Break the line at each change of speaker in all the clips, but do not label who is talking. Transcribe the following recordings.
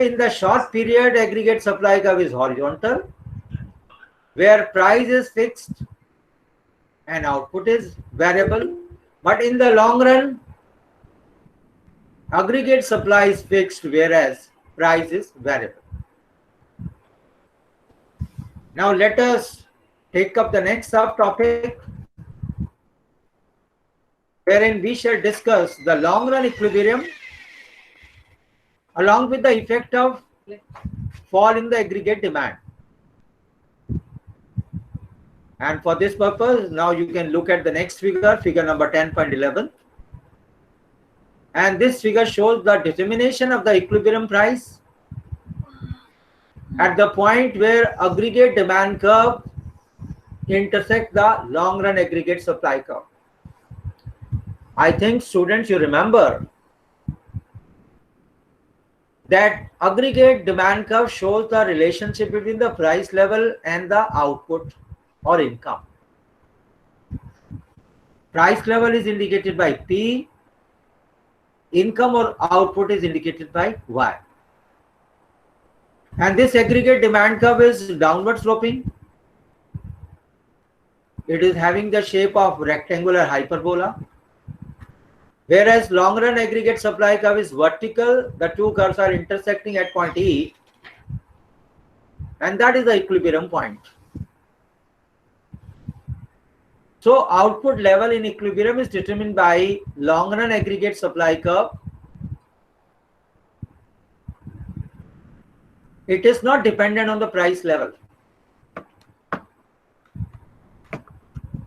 in the short period, aggregate supply curve is horizontal, where price is fixed and output is variable. But in the long run, aggregate supply is fixed, whereas price is variable. Now let us take up the next subtopic, wherein we shall discuss the long run equilibrium along with the effect of fall in the aggregate demand. And for this purpose, now you can look at the next figure, figure number 10.11. And this figure shows the determination of the equilibrium price at the point where aggregate demand curve intersect the long run aggregate supply curve. I think students, you remember that aggregate demand curve shows the relationship between the price level and the output or income. Price level is indicated by P, income or output is indicated by Y. And this aggregate demand curve is downward sloping. It is having the shape of rectangular hyperbola. Whereas long run aggregate supply curve is vertical, the two curves are intersecting at point E, and that is the equilibrium point. So output level in equilibrium is determined by long run aggregate supply curve. It is not dependent on the price level,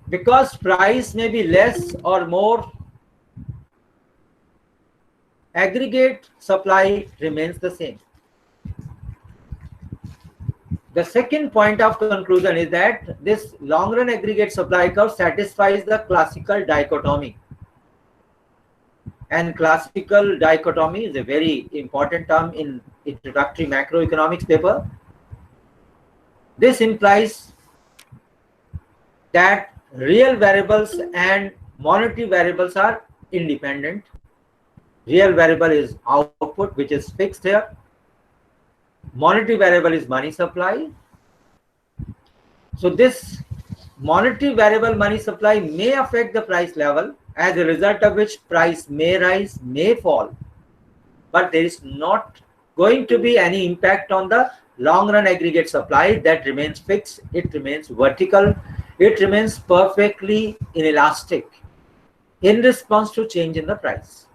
because price may be less or more, aggregate supply remains the same. The second point of conclusion is that this long run aggregate supply curve satisfies the classical dichotomy. And classical dichotomy is a very important term in introductory macroeconomics paper. This implies that real variables and monetary variables are independent. Real variable is output, which is fixed here. Monetary variable is money supply. So this monetary variable money supply may affect the price level, as a result of which price may rise, may fall. But there is not going to be any impact on the long run aggregate supply. That remains fixed. It remains vertical. It remains perfectly inelastic in response to change in the price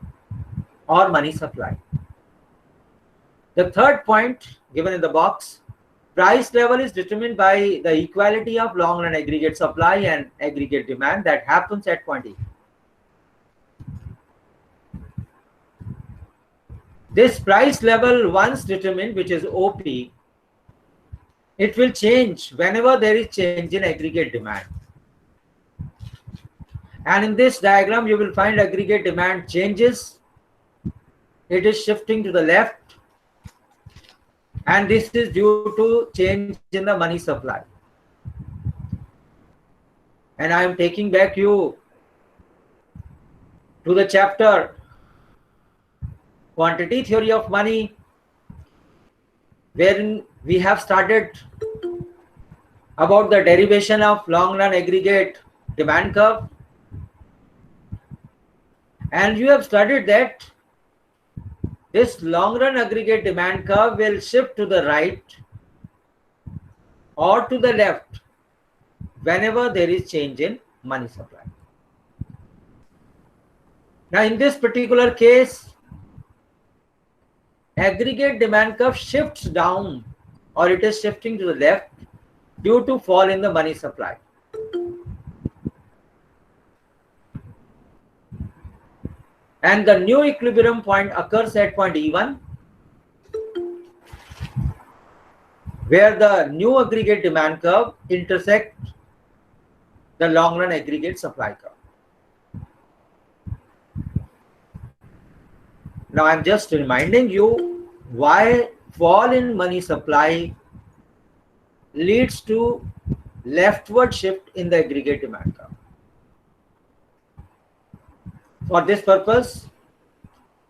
or money supply. The third point given in the box, price level is determined by the equality of long run aggregate supply and aggregate demand that happens at point E. This price level, once determined, which is OP, it will change whenever there is change in aggregate demand. And in this diagram, you will find aggregate demand changes. It is shifting to the left. And this is due to change in the money supply. And I am taking back you to the chapter Quantity Theory of Money, wherein we have started about the derivation of long run aggregate demand curve. And you have studied that this long run aggregate demand curve will shift to the right or to the left whenever there is change in money supply. Now in this particular case, aggregate demand curve shifts down, or it is shifting to the left due to fall in the money supply. And the new equilibrium point occurs at point E1, where the new aggregate demand curve intersects the long run aggregate supply curve. Now I'm just reminding you why fall in money supply leads to leftward shift in the aggregate demand curve. For this purpose,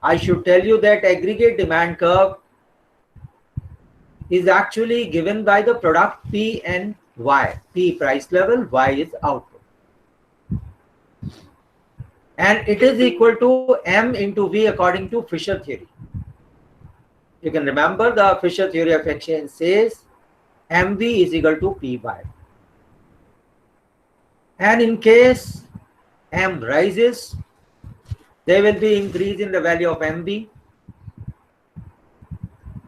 I should tell you that aggregate demand curve is actually given by the product P and Y. P price level, Y is output. And it is equal to M into V according to Fisher theory. You can remember the Fisher theory of exchange says MV is equal to PY. And in case M rises, there will be increase in the value of MV,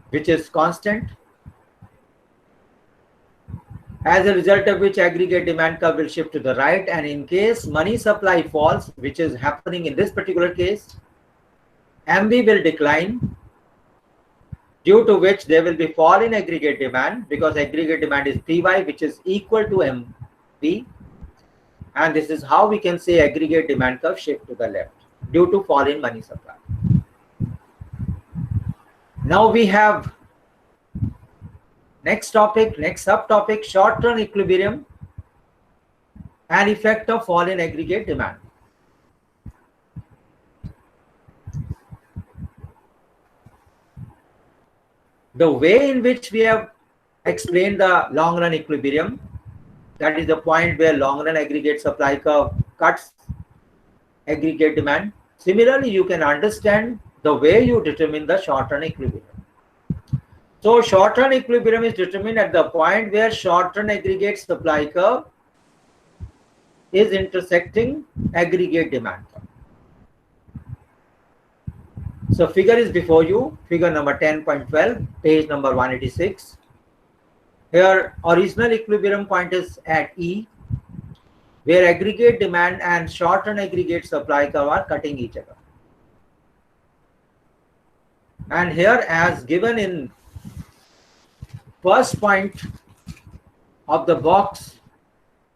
which is constant, as a result of which aggregate demand curve will shift to the right. And in case money supply falls, which is happening in this particular case, MV will decline, due to which there will be fall in aggregate demand, because aggregate demand is PY, which is equal to MV. And this is how we can say aggregate demand curve shift to the left due to fall in money supply. Now we have next topic, next subtopic, short-term equilibrium and effect of fall in aggregate demand. The way in which we have explained the long-run equilibrium, that is the point where long-run aggregate supply curve cuts aggregate demand. Similarly, you can understand the way you determine the short-run equilibrium. So short-run equilibrium is determined at the point where short-run aggregate supply curve is intersecting aggregate demand curve. So figure is before you, figure number 10.12, page number 186. Here original equilibrium point is at E, where aggregate demand and short-run aggregate supply curve are cutting each other. And here, as given in first point of the box,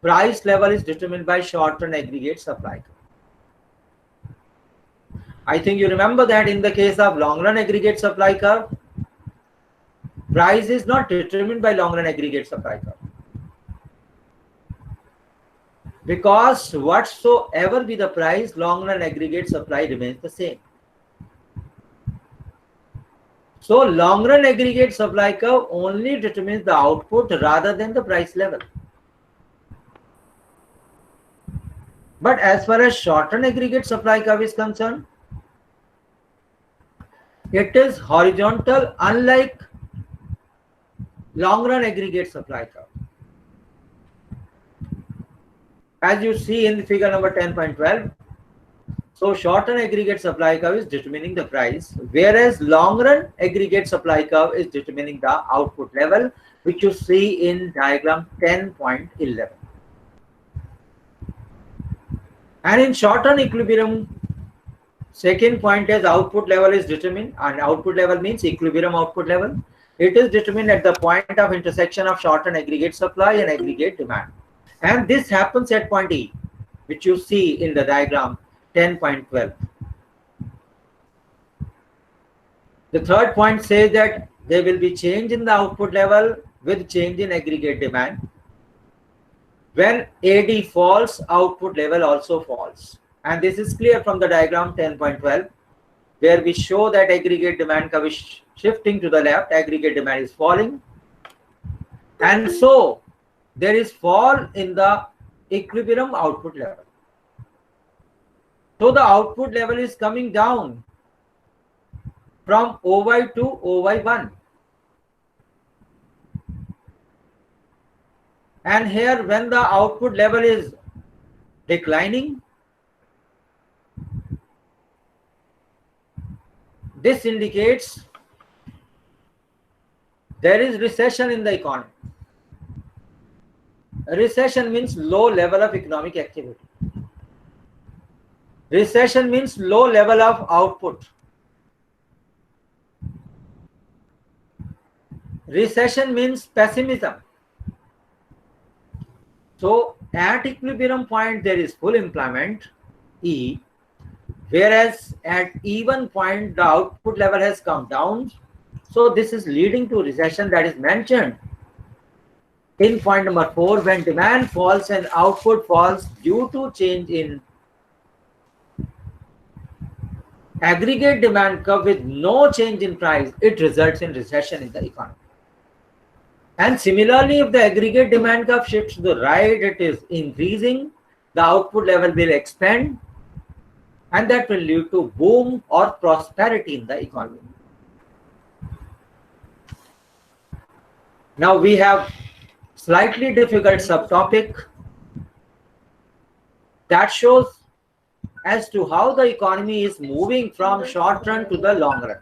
price level is determined by short-run aggregate supply curve. I think you remember that in the case of long-run aggregate supply curve, price is not determined by long-run aggregate supply curve, because whatsoever be the price, long-run aggregate supply remains the same. So long-run aggregate supply curve only determines the output rather than the price level. But as far as short-run aggregate supply curve is concerned, it is horizontal, unlike long-run aggregate supply curve. As you see in figure number 10.12, so short-run aggregate supply curve is determining the price, whereas long-run aggregate supply curve is determining the output level, which you see in diagram 10.11. And in short-run equilibrium, second point is output level is determined, and output level means equilibrium output level. It is determined at the point of intersection of short-run aggregate supply and aggregate demand. And this happens at point E, which you see in the diagram 10.12. The third point says that there will be change in the output level with change in aggregate demand. When AD falls, output level also falls. And this is clear from the diagram 10.12, where we show that aggregate demand curve is shifting to the left, aggregate demand is falling. And so there is fall in the equilibrium output level. So the output level is coming down from OY to OY1. And here, when the output level is declining, this indicates there is recession in the economy. Recession means low level of economic activity. Recession means low level of output. Recession means pessimism. So at equilibrium point there is full employment, E, whereas at even point the output level has come down. So this is leading to recession that is mentioned in point number 4, when demand falls and output falls due to change in aggregate demand curve with no change in price, it results in recession in the economy. And similarly, if the aggregate demand curve shifts to the right, it is increasing, the output level will expand, and that will lead to boom or prosperity in the economy. Now we have slightly difficult subtopic that shows as to how the economy is moving from short run to the long run.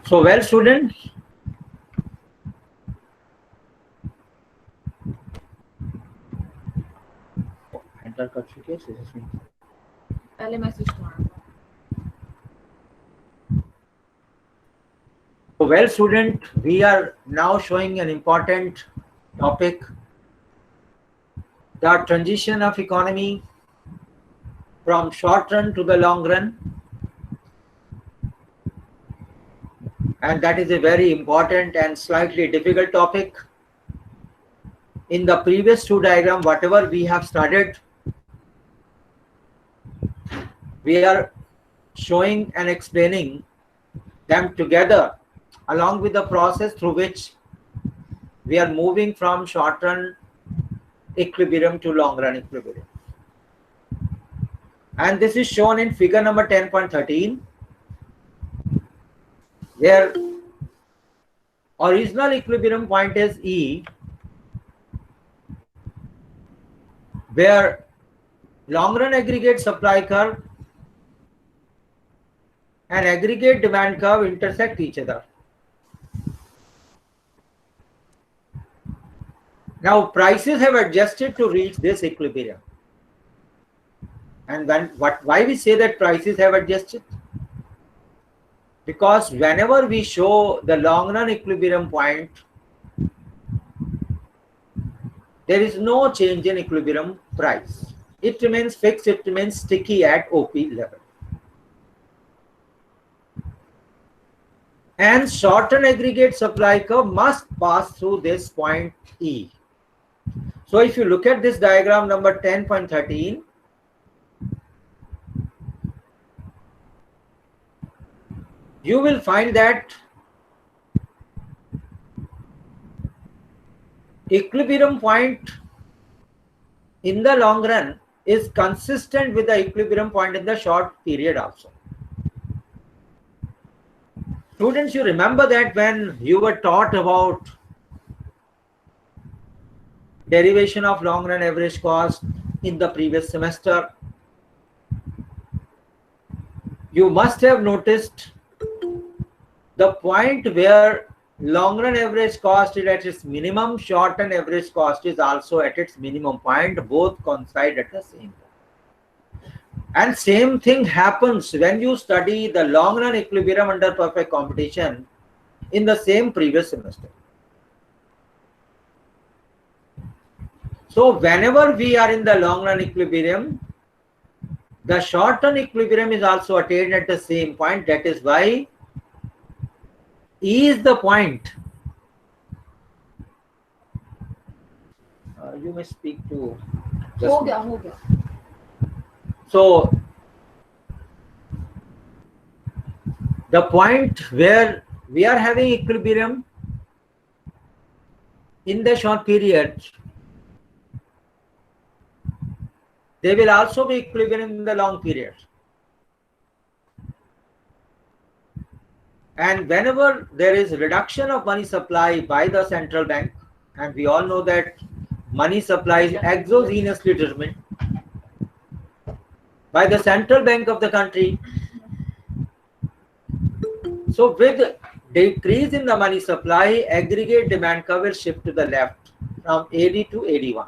So well, students, enter कर चुके हैं
पहले message तुम्हारा.
So well, student, we are now showing an important topic, the transition of economy from short run to the long run, and that is a very important and slightly difficult topic. In the previous two diagrams, whatever we have studied, we are showing and explaining them together along with the process through which we are moving from short run equilibrium to long run equilibrium. And this is shown in figure number 10.13, where original equilibrium point is E, where long run aggregate supply curve and aggregate demand curve intersect each other. Now prices have adjusted to reach this equilibrium. And why we say that prices have adjusted? Because whenever we show the long run equilibrium point, there is no change in equilibrium price. It remains fixed, it remains sticky at OP level. And short run aggregate supply curve must pass through this point E. So if you look at this diagram number 10.13, you will find that equilibrium point in the long run is consistent with the equilibrium point in the short period also. Students, you remember that when you were taught about derivation of long run average cost in the previous semester, you must have noticed the point where long run average cost is at its minimum, short run average cost is also at its minimum point, both coincide at the same time. And same thing happens when you study the long run equilibrium under perfect competition in the same previous semester. So whenever we are in the long run equilibrium, the short run equilibrium is also attained at the same point. That is why E is the point. You may speak to.
हो गया.
So the point where we are having equilibrium in the short period, they will also be equilibrium in the long period. And whenever there is reduction of money supply by the central bank, and we all know that money supply is exogenously determined by the central bank of the country. So with decrease in the money supply, aggregate demand curve will shift to the left from AD to AD1.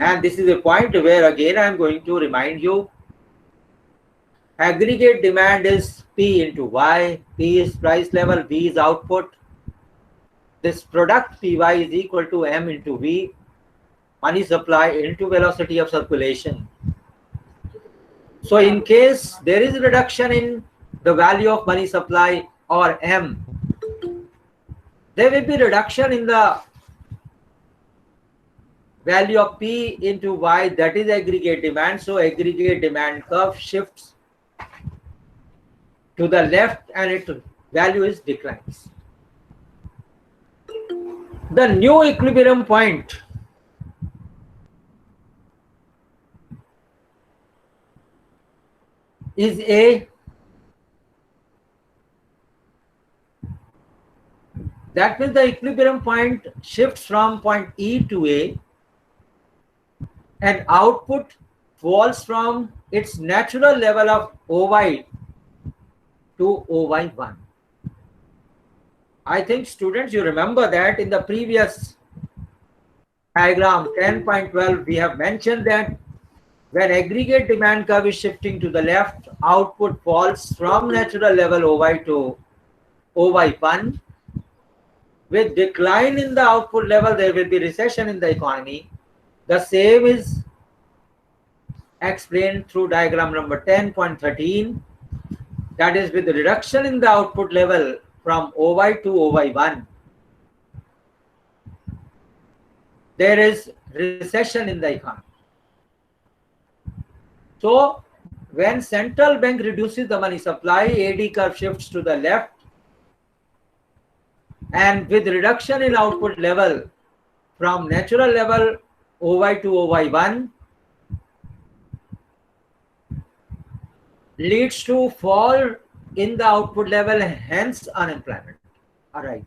And this is a point where again I am going to remind you Aggregate demand is P into Y. P is price level, V is output. This product Py is equal to M into V, money supply into velocity of circulation. So in case there is a reduction in the value of money supply or M, there will be reduction in the value of P into Y, that is aggregate demand. So aggregate demand curve shifts to the left and its value is declines. The new equilibrium point is A. That means the equilibrium point shifts from point E to A, and output falls from its natural level of OY to OY1. I think students, you remember that in the previous diagram 10.12 we have mentioned that when aggregate demand curve is shifting to the left, output falls from natural level OY to OY1. With decline in the output level, there will be recession in the economy. The same is explained through diagram number 10.13. That is, with the reduction in the output level from OY to OY1, there is recession in the economy. So when central bank reduces the money supply, AD curve shifts to the left, and with reduction in output level from natural level OY to OY1 leads to fall in the output level, hence unemployment arises.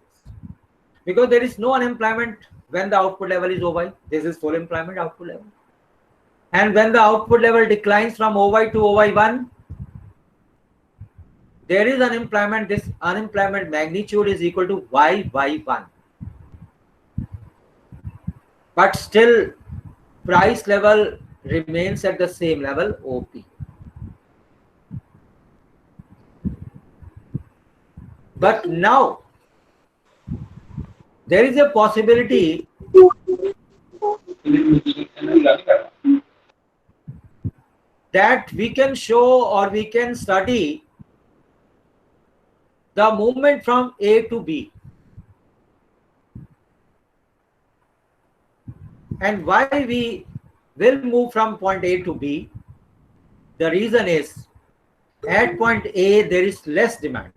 Because there is no unemployment when the output level is OY. This is full employment output level. And when the output level declines from OY to OY1, there is unemployment. This unemployment magnitude is equal to Y1. But still, price level remains at the same level, OP. But now, there is a possibility that we can show or we can study the movement from A to B. And why we will move from point A to B? The reason is at point A there is less demand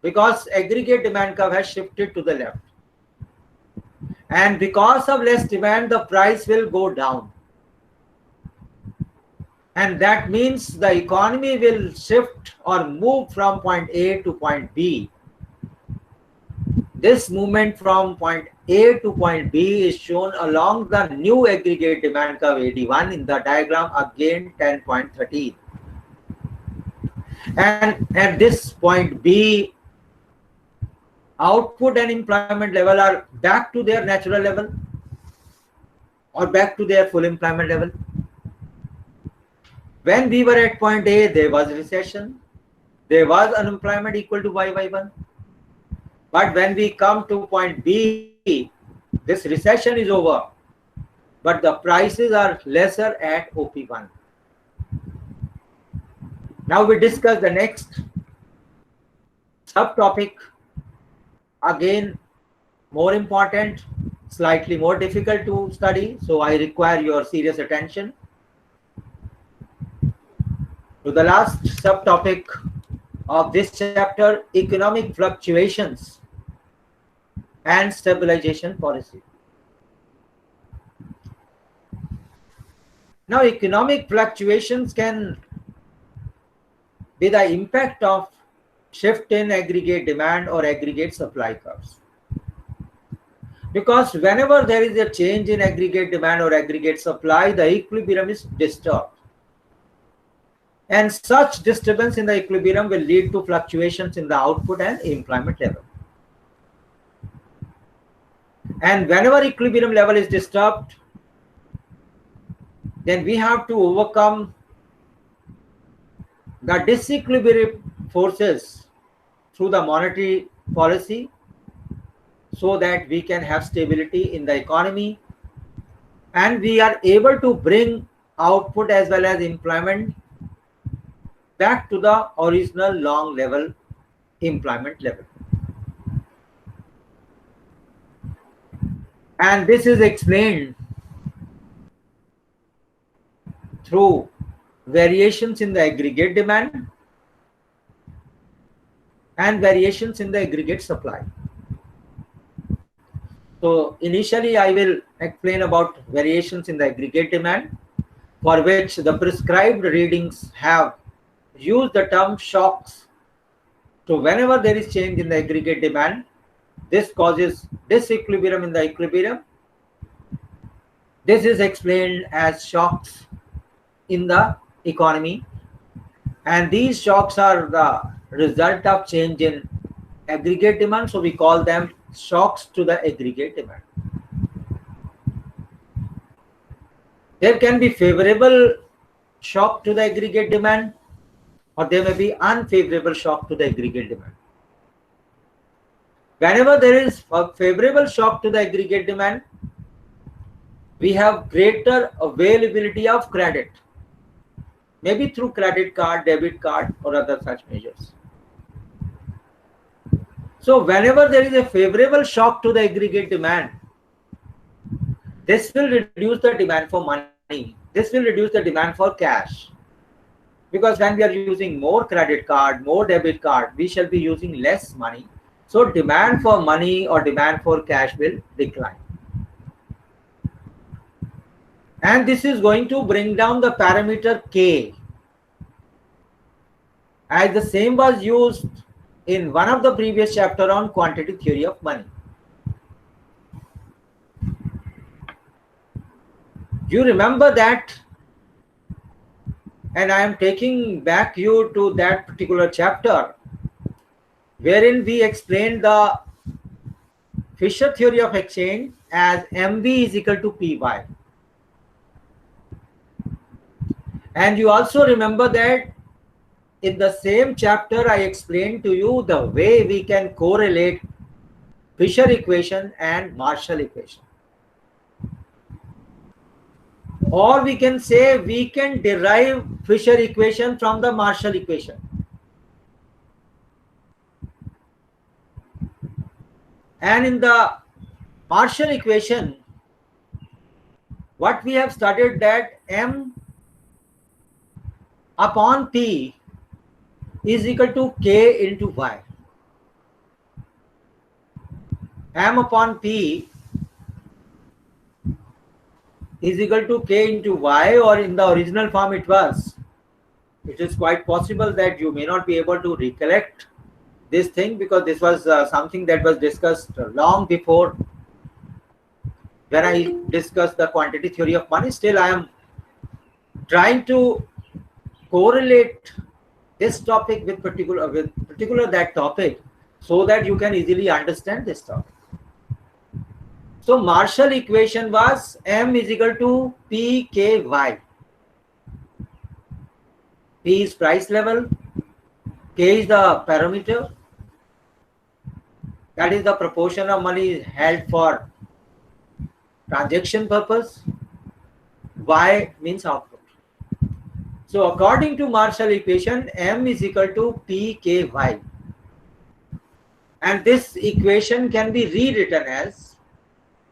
because aggregate demand curve has shifted to the left. And because of less demand, the price will go down. And that means the economy will shift or move from point A to point B. This movement from point A to point B is shown along the new aggregate demand curve AD1 in the diagram again 10.13. And at this point B, output and employment level are back to their natural level or back to their full employment level. When we were at point A, there was recession. There was unemployment equal to YY1. But when we come to point B, this recession is over. But the prices are lesser at OP1. Now we discuss the next subtopic. Again, more important, slightly more difficult to study. So I require your serious attention. To the last subtopic of this chapter, economic fluctuations and stabilization policy. Now, economic fluctuations can be the impact of shift in aggregate demand or aggregate supply curves. Because whenever there is a change in aggregate demand or aggregate supply, the equilibrium is disturbed. And such disturbance in the equilibrium will lead to fluctuations in the output and employment level. And whenever equilibrium level is disturbed, then we have to overcome the disequilibrium forces through the monetary policy so that we can have stability in the economy and we are able to bring output as well as employment back to the original long level employment level. And this is explained through variations in the aggregate demand and variations in the aggregate supply. So initially I will explain about variations in the aggregate demand, for which the prescribed readings have used the term shocks. So whenever there is change in the aggregate demand, this causes disequilibrium in the equilibrium. This is explained as shocks in the economy, and these shocks are the result of change in aggregate demand, so we call them shocks to the aggregate demand. There can be favorable shock to the aggregate demand, or there may be unfavorable shock to the aggregate demand. Whenever there is a favorable shock to the aggregate demand, we have greater availability of credit, maybe through credit card, debit card, or other such measures. So whenever there is a favorable shock to the aggregate demand, this will reduce the demand for money. This will reduce the demand for cash. Because when we are using more credit card, more debit card, we shall be using less money. So demand for money or demand for cash will decline. And this is going to bring down the parameter K, as the same was used in one of the previous chapter on quantity theory of money. You remember that, and I am taking back you to that particular chapter wherein we explained the Fisher theory of exchange as MV is equal to PY. And you also remember that in the same chapter I explained to you the way we can correlate Fisher equation and Marshall equation. Or we can say we can derive Fisher equation from the Marshall equation. And in the Marshall equation, what we have studied that M upon P is equal to K into Y. M upon P is equal to K into Y, or in the original form it was. It is quite possible that you may not be able to recollect this thing because this was something that was discussed long before when I discussed the quantity theory of money. Still I am trying to correlate this topic with particular that topic so that you can easily understand this topic. So Marshall equation was M is equal to PKY. P is price level, K is the parameter, that is the proportion of money held for transaction purpose, Y means output. So according to Marshall equation, M is equal to PKY. And this equation can be rewritten as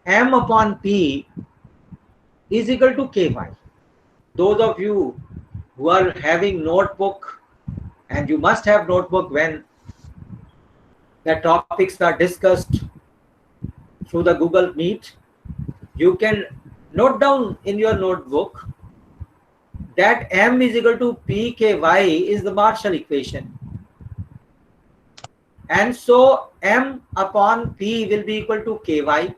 M upon P is equal to KY. Those of you who are having notebook, and you must have notebook when the topics are discussed through the Google Meet, you can note down in your notebook that M is equal to PKY is the Marshall equation. And so M upon P will be equal to KY.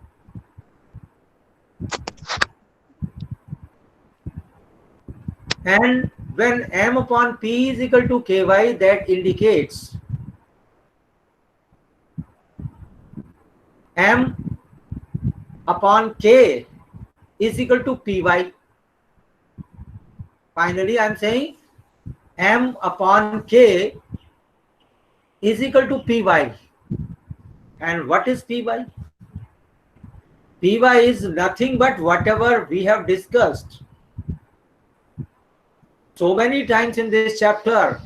And when M upon P is equal to KY, that indicates M upon K is equal to PY. Finally, I am saying M upon K is equal to Py. And what is Py? Py is nothing but whatever we have discussed so many times in this chapter.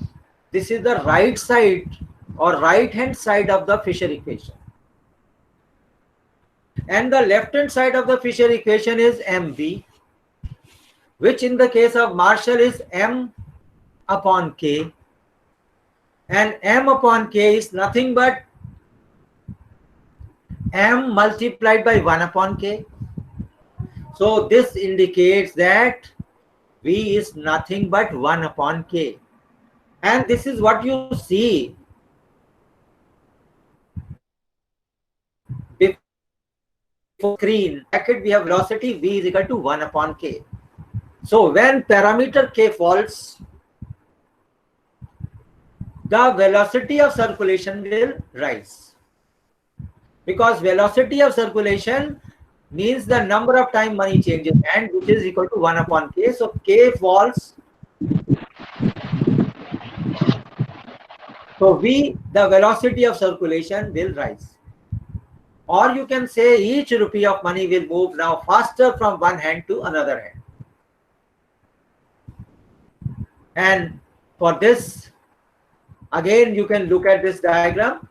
This is the right side or right hand side of the Fisher equation. And the left hand side of the Fisher equation is MV, which in the case of Marshall is M upon K. And M upon K is nothing but M multiplied by 1 upon K. So this indicates that V is nothing but 1 upon K. And this is what you see before screen. Bracket we have velocity V is equal to 1 upon K. So when parameter K falls, the velocity of circulation will rise. Because velocity of circulation means the number of time money changes hand, which is equal to 1 upon K. So K falls. So V, the velocity of circulation will rise. Or you can say each rupee of money will move now faster from one hand to another hand. And for this, again, you can look at this diagram.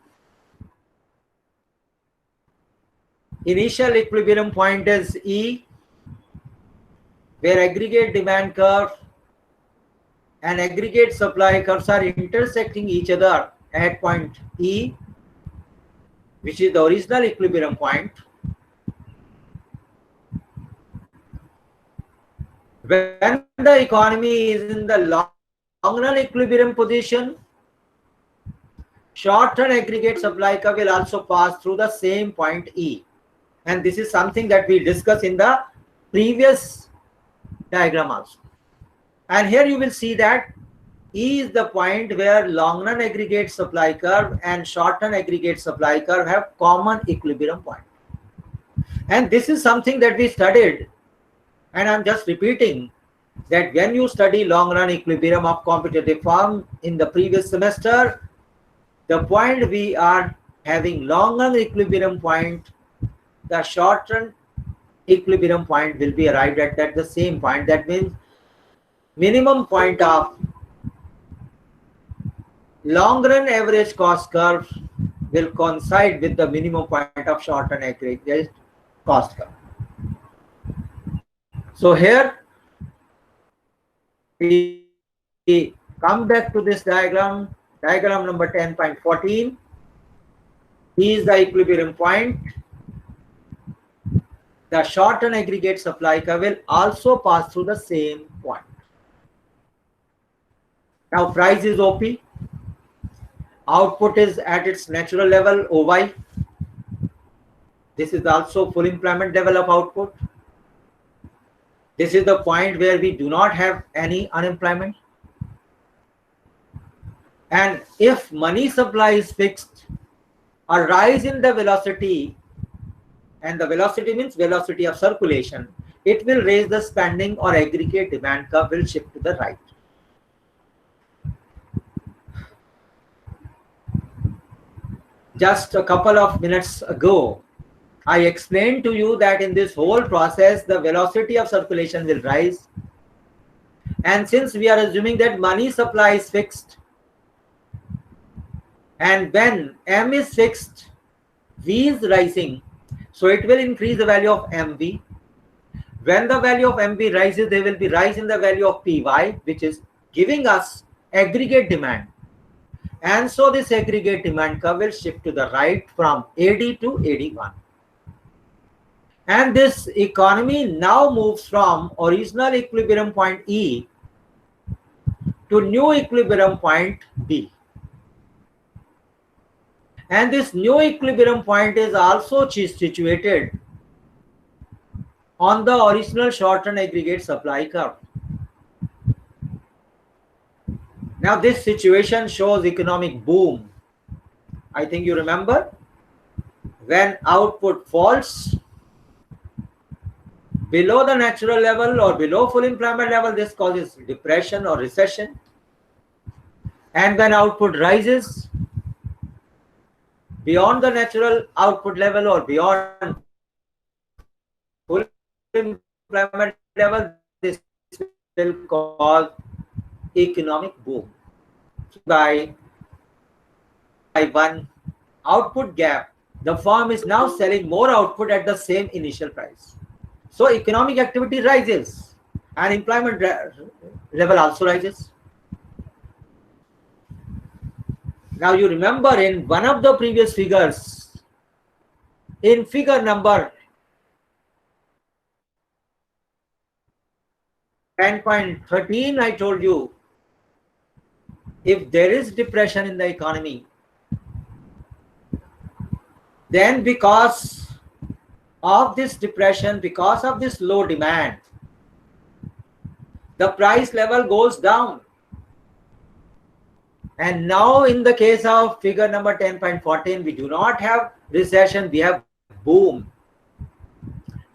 Initial equilibrium point is E, where aggregate demand curve and aggregate supply curves are intersecting each other at point E, which is the original equilibrium point. When the economy is in the long run equilibrium position, short-run aggregate supply curve will also pass through the same point E. And this is something that we discussed in the previous diagram also. And here you will see that E is the point where long-run aggregate supply curve and short-run aggregate supply curve have common equilibrium point. And this is something that we studied, and I'm just repeating that when you study long-run equilibrium of competitive firm in the previous semester, the point we are having long-run equilibrium point, the short-run equilibrium point will be arrived at the same point. That means minimum point of long-run average cost curve will coincide with the minimum point of short-run aggregate cost curve. So here we come back to this diagram, diagram number 10.14. He is the equilibrium point. The short-run aggregate supply curve will also pass through the same point. Now price is OP. Output is at its natural level, OY. This is also full employment level of output. This is the point where we do not have any unemployment. And if money supply is fixed, a rise in the velocity, and the velocity means velocity of circulation, it will raise the spending or aggregate demand curve will shift to the right. Just a couple of minutes ago, I explained to you that in this whole process, the velocity of circulation will rise. And since we are assuming that money supply is fixed, and when M is fixed, V is rising, so it will increase the value of MV. When the value of MV rises, there will be rise in the value of PY, which is giving us aggregate demand. And so this aggregate demand curve will shift to the right from AD to AD1. And this economy now moves from original equilibrium point E to new equilibrium point B. And this new equilibrium point is also situated on the original short-run aggregate supply curve. Now this situation shows economic boom. I think you remember when output falls below the natural level or below full employment level, this causes depression or recession. And when output rises beyond the natural output level or beyond full employment level, this will cause economic boom. By one output gap, the firm is now selling more output at the same initial price. So economic activity rises and employment level also rises. Now you remember in one of the previous figures, in figure number 10.13, I told you, if there is depression in the economy, then because of this depression, because of this low demand, the price level goes down. And now in the case of figure number 10.14, we do not have recession, we have boom.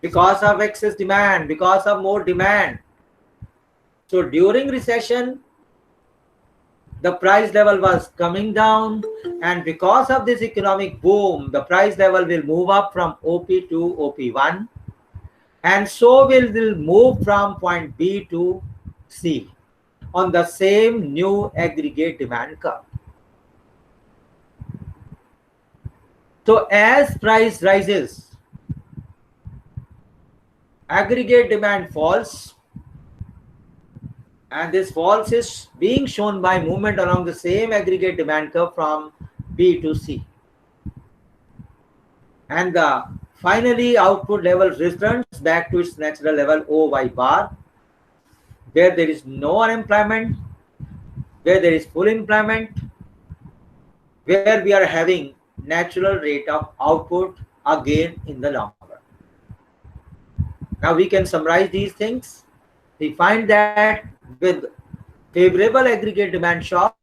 Because of excess demand, because of more demand. So during recession, the price level was coming down, and because of this economic boom, the price level will move up from OP to OP1, and so will move from point B to C on the same new aggregate demand curve. So as price rises, aggregate demand falls, and this falls is being shown by movement along the same aggregate demand curve from B to C. And finally output level returns back to its natural level OY bar, where there is no unemployment, where there is full employment, where we are having natural rate of output again in the long run. Now we can summarize these things. We find that with favorable aggregate demand shock,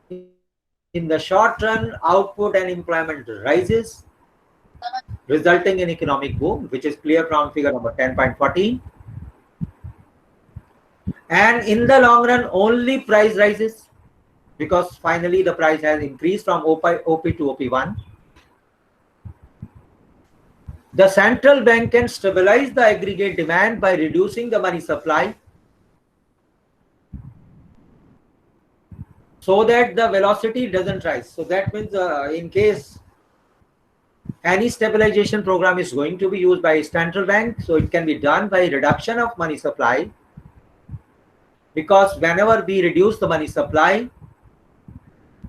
in the short run, output and employment rises, resulting in economic boom, which is clear from figure number 10.14. And in the long run, only price rises, because finally the price has increased from OP to OP1. The central bank can stabilize the aggregate demand by reducing the money supply, so that the velocity doesn't rise. So that means in case any stabilization program is going to be used by central bank, so it can be done by reduction of money supply, because whenever we reduce the money supply,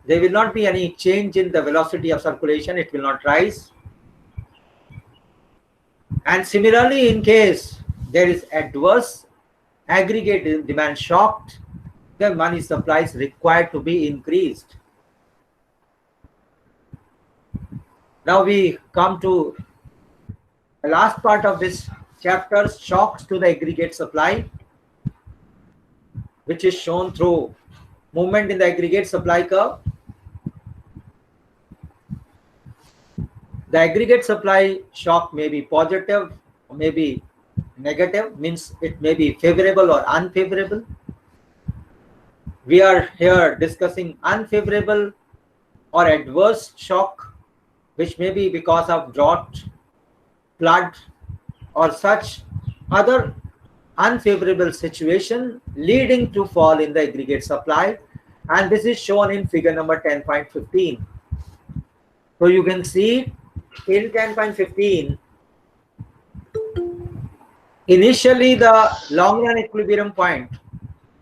there will not be any change in the velocity of circulation, it will not rise. And similarly, in case there is adverse aggregate demand shock, the money supply is required to be increased. Now we come to the last part of this chapter, shocks to the aggregate supply, which is shown through movement in the aggregate supply curve. The aggregate supply shock may be positive or may be negative, means it may be favorable or unfavorable. We are here discussing unfavorable or adverse shock, which may be because of drought, flood, or such other unfavorable situation leading to fall in the aggregate supply, and this is shown in figure number 10.15. So you can see in 10.15, initially the long run equilibrium point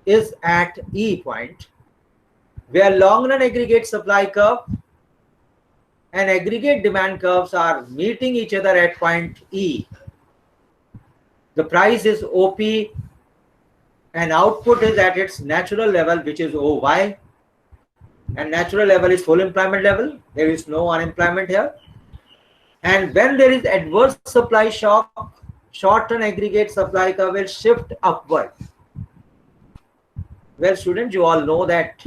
is at E point, where long run aggregate supply curve and aggregate demand curves are meeting each other at point E. The price is OP and output is at its natural level, which is OY, and natural level is full employment level. There is no unemployment here. And when there is adverse supply shock, short-term aggregate supply curve will shift upward. Well, students, you all know that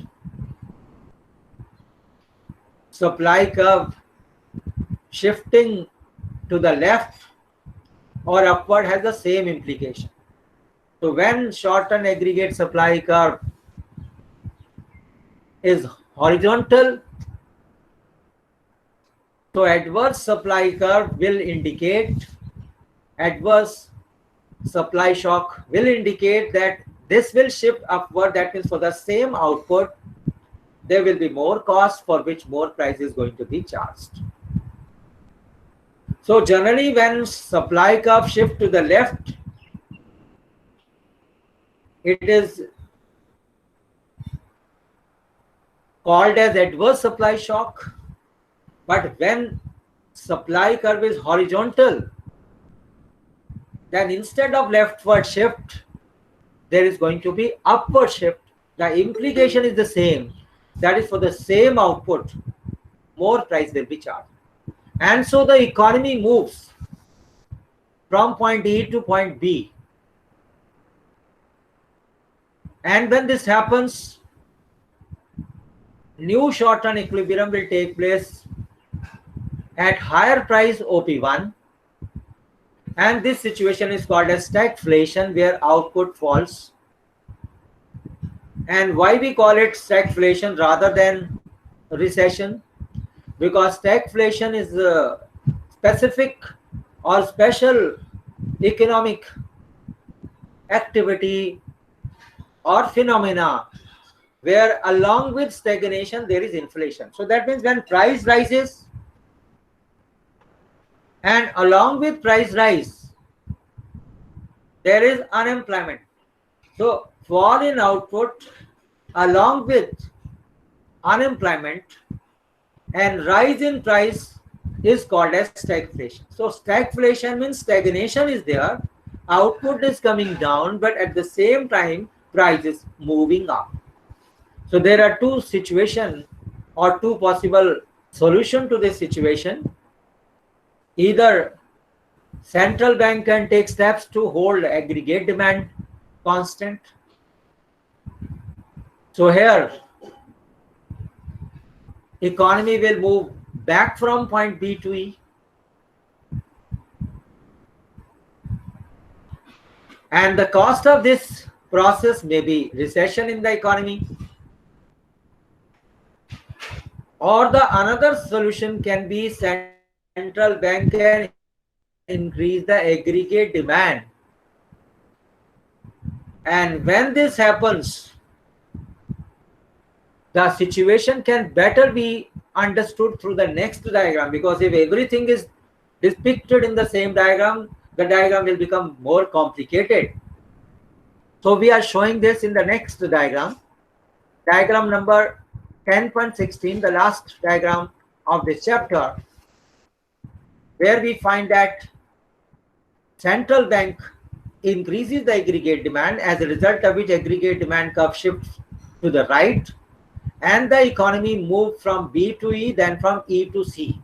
supply curve shifting to the left or upward has the same implication. So when short-term aggregate supply curve is horizontal, so adverse supply curve will indicate, adverse supply shock will indicate that this will shift upward. That means for the same output, there will be more cost for which more price is going to be charged. So generally when supply curve shift to the left, it is called as adverse supply shock. But when supply curve is horizontal, then instead of leftward shift, there is going to be upward shift. The implication is the same. That is, for the same output, more price will be charged. And so the economy moves from point A to point B. And when this happens, new short-term equilibrium will take place at higher price OP1. And this situation is called as stagflation, where output falls. And why we call it stagflation rather than recession? Because stagflation is a specific or special economic activity or phenomena where along with stagnation there is inflation. So that means when price rises and along with price rise there is unemployment. So fall in output along with unemployment and rise in price is called as stagflation. So stagflation means stagnation is there, output is coming down, but at the same time price is moving up. So there are two situations or two possible solutions to this situation. Either central bank can take steps to hold aggregate demand constant. So here economy will move back from point B to E. And the cost of this process may be recession in the economy. Or the another solution can be central bank can increase the aggregate demand. And when this happens, the situation can better be understood through the next diagram, because if everything is depicted in the same diagram, the diagram will become more complicated. So we are showing this in the next diagram, diagram number 10.16, the last diagram of this chapter, where we find that central bank increases the aggregate demand, as a result of which aggregate demand curve shifts to the right, and the economy moves from B to E, then from E to C.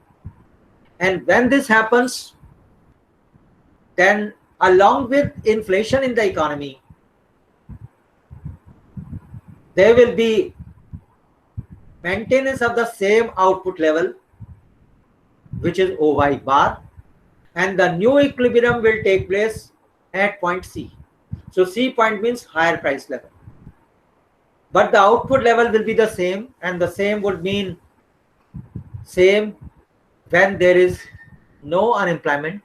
And when this happens, then along with inflation in the economy, there will be maintenance of the same output level, which is OY bar, and the new equilibrium will take place at point C. So C point means higher price level. But the output level will be the same, and the same would mean same when there is no unemployment.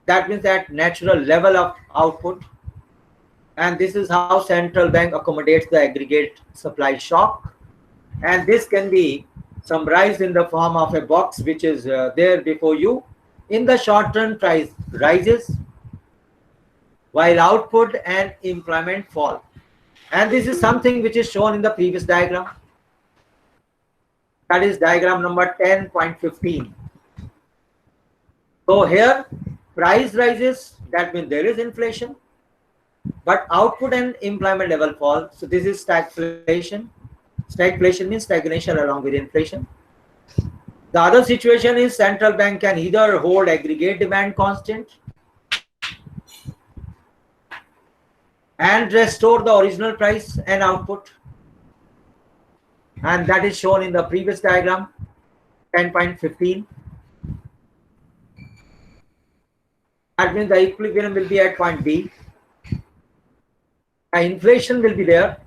That means that natural level of output. And this is how central bank accommodates the aggregate supply shock. And this can be summarized in the form of a box which is there before you. In the short term, price rises while output and employment fall. And this is something which is shown in the previous diagram. That is diagram number 10.15. So here price rises, that means there is inflation, but output and employment level fall. So this is stagflation. Stagflation means stagnation along with inflation. The other situation is central bank can either hold aggregate demand constant and restore the original price and output. And that is shown in the previous diagram, 10.15. That means the equilibrium will be at point B. The inflation will be there.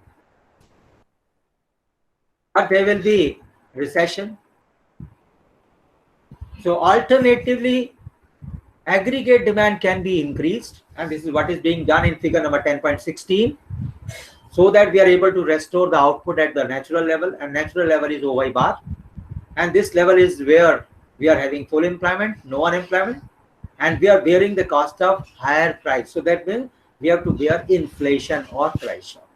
or there will be recession. So alternatively, aggregate demand can be increased, and this is what is being done in figure number 10.16, so that we are able to restore the output at the natural level, and natural level is OY bar, and this level is where we are having full employment, no unemployment, and we are bearing the cost of higher price. So that means we have to bear inflation or price shock.